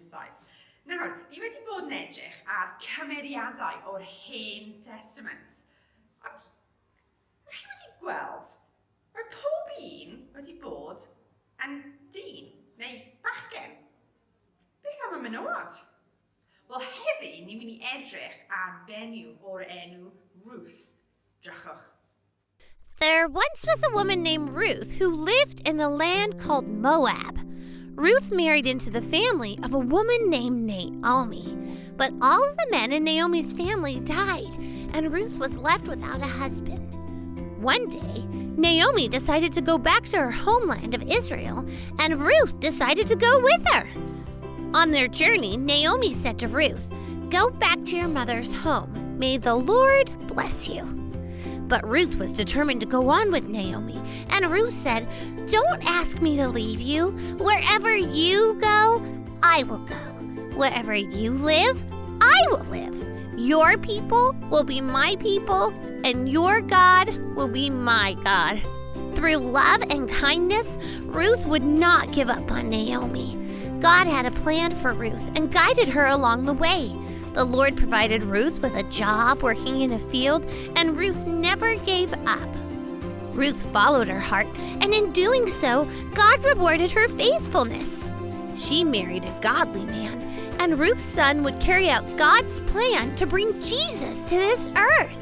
Nesaf. Nawr, ni wedi bod yn edrych ar cymeriadau o'r Hen Testament. Ond, ydych chi wedi gweld, mae pob un wedi bod yn dyn neu bachgen. Beth am y menywod? Wel, heddi ni'n mynd i edrych ar fenyw o'r enw Ruth. Drychwch. There once was a woman named Ruth who lived in a land called Moab. Ruth married into the family of a woman named Naomi. But all of the men in Naomi's family died, and Ruth was left without a husband. One day, Naomi decided to go back to her homeland of Israel, and Ruth decided to go with her. On their journey, Naomi said to Ruth, "Go back to your mother's home. May the Lord bless you." But Ruth was determined to go on with Naomi, and Ruth said, "Don't ask me to leave you. Wherever you go, I will go. Wherever you live, I will live. Your people will be my people, and your God will be my God." Through love and kindness, Ruth would not give up on Naomi. God had a plan for Ruth and guided her along the way. The Lord provided Ruth with a job working in a field, and Ruth never gave up. Ruth followed her heart, and in doing so, God rewarded her faithfulness. She married a godly man, and Ruth's son would carry out God's plan to bring Jesus to this earth.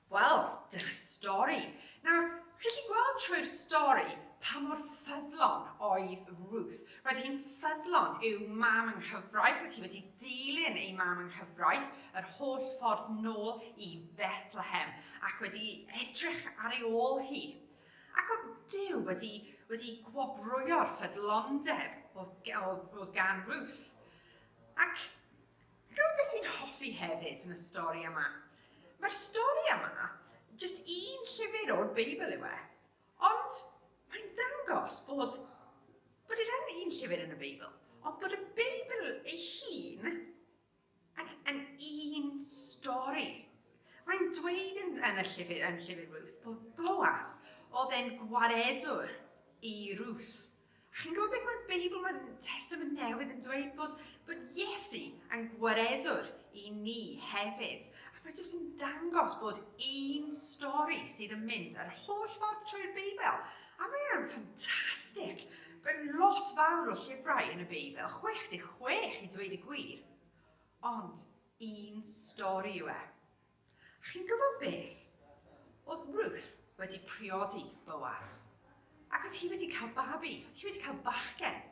Wel, dyna stori. Nawr, chi gallu gweld trwy'r stori pa mor ffyddlon oedd Ruth. Roedd hi'n ffyddlon i'w mam yng nghyfraith, roedd hi wedi dilyn ei mam yng nghyfraith yr holl ffordd nôl i Bethlehem ac wedi edrych ar ei ôl hi. Ac oedd Duw wedi gwobrwyo'r ffyddlondeb oedd gan Ruth. Ac gwybod beth dwi'n hoffi hefyd yn y stori yma? Mae'r stori yma jyst un llyfr o'r Beibl yw e, ond mae'n dangos bod yr un llyfr yn y Beibl, ond bod y Beibl ei hun yn un stori. Mae'n dweud yn y llyfr Ruth bod Boaz oedd e'n gwaredwr i Ruth. Chi'n gwybod beth mae'r Beibl, mae'r Testament Newydd yn dweud bod Iesu yn gwaredwr i ni hefyd. A mae jyst yn dangos bod un stori sydd yn mynd yr holl ffordd trwy'r Beibl. A mae'n ffantastig. Mae'n lot fawr o llyfrau yn y Beibl, 66 i dweud y gwir. Ond un stori yw e. A chi'n gwybod beth? Oedd Ruth wedi priodi Boaz. Ac oedd hi wedi cael babi, oedd hi wedi cael bachgen.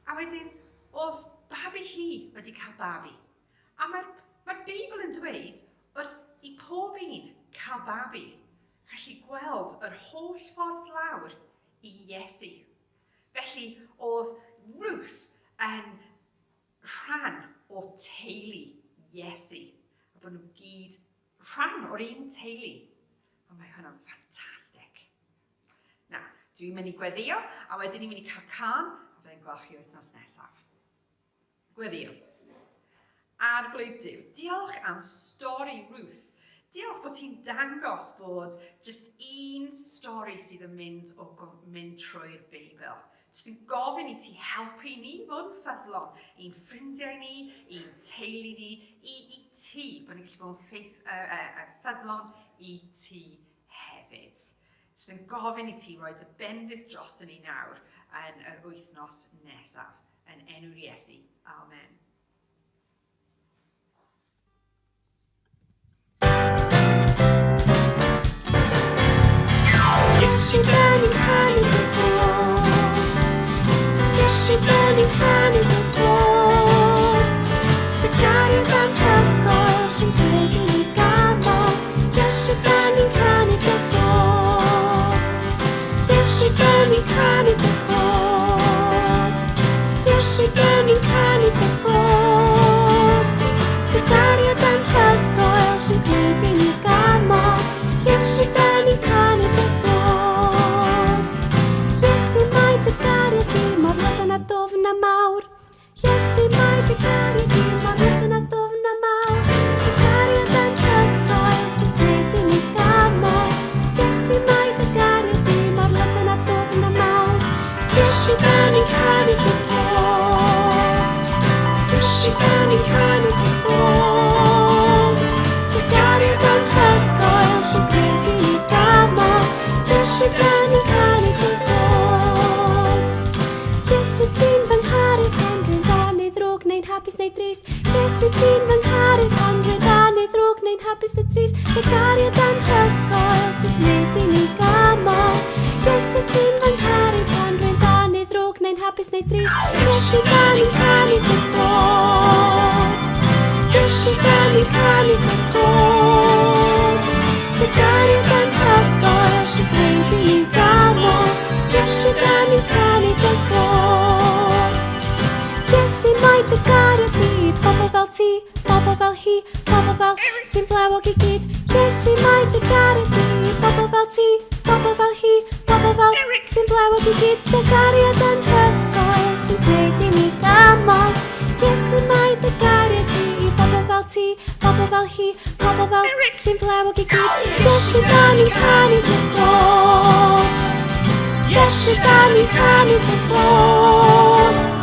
A wedyn, oedd babi hi wedi cael babi. A mae'r Beibl yn dweud wrth i pob un cael babi, gallu gweld yr holl ffordd lawr i Iesu. Felly, oedd Ruth yn rhan o teulu Iesu. A bod nhw gyd rhan o'r un teulu. A mae hwnna'n ffantastig. Na, dwi'n mynd i gweddio, a wedyn ni'n mynd i cael can, a byddai'n gweld chi wythnos nesaf. Gweddio. Arglwydd Duw, diolch am stori Ruth. Diolch bod ti'n dangos bod jyst un stori sydd yn mynd trwy'r Beibl. Jyst yn gofyn i ti helpu ni fod yn ffyddlon i'n ffrindiau ni, i'n teulu ni, i ti, bod ni'n gallu bod yn ffyddlon i ti hefyd. Jyst yn gofyn i ti roed y bendith dros ni nawr yn yr wythnos nesaf. Yn enw'r Iesu. Amen. Jesu den i'n canu dy dod. Jesu den i'n canu dy dod. Dy gariad anhygoel sy'n gledu i gamol. Jesu den i'n canu dy dod. Jesu den i'n canu dy dod. Jesu den i'n canu dy dod. Dy gariad anhygoel sy'n gledu i gamol. Jesu den i'n canu dy dod. Dofna mawr, Iesu mai dy gariad i mor ydyn a dofna mawr. Dy gariad anhygoel sy'n gledu ni gamol. Iesu mai dy gariad i mor ydyn a dofna mawr. Iesu den i'n neu drist. Iesu ti'n fy ngharu pan ryddan neu ddrwg neu'n hapus neu drist. Dy gariad anhygoel sy'n gwneud i ni gamol. Iesu ti'n fy ngharu pan ryddan neu ddrwg neu'n hapus neu drist. Iesu da ni'n cael ei ddod. Iesu da ni'n cael ei ddod. Dy gariad anhygoel sy'n gwneud i ni gamol. Iesu da ni'n cael ei ddod. Iesu mae dy gariad ni, bobl fel ti, bobl fel hi, bobl fel sy'n flewog i gyd. Iesu mae dy gariad ni, bobl fel ti, bobl fel hi, bobl fel sy'n flewog i gyd. Dy gariad anhygoel sy'n gwneud i ni gamol. Iesu mae dy gariad ni, bobl fel ti, bobl fel hi, bobl fel sy'n flewog i gyd. Iesu da ni'n cael ei ddod. Iesu da ni'n cael ei ddod.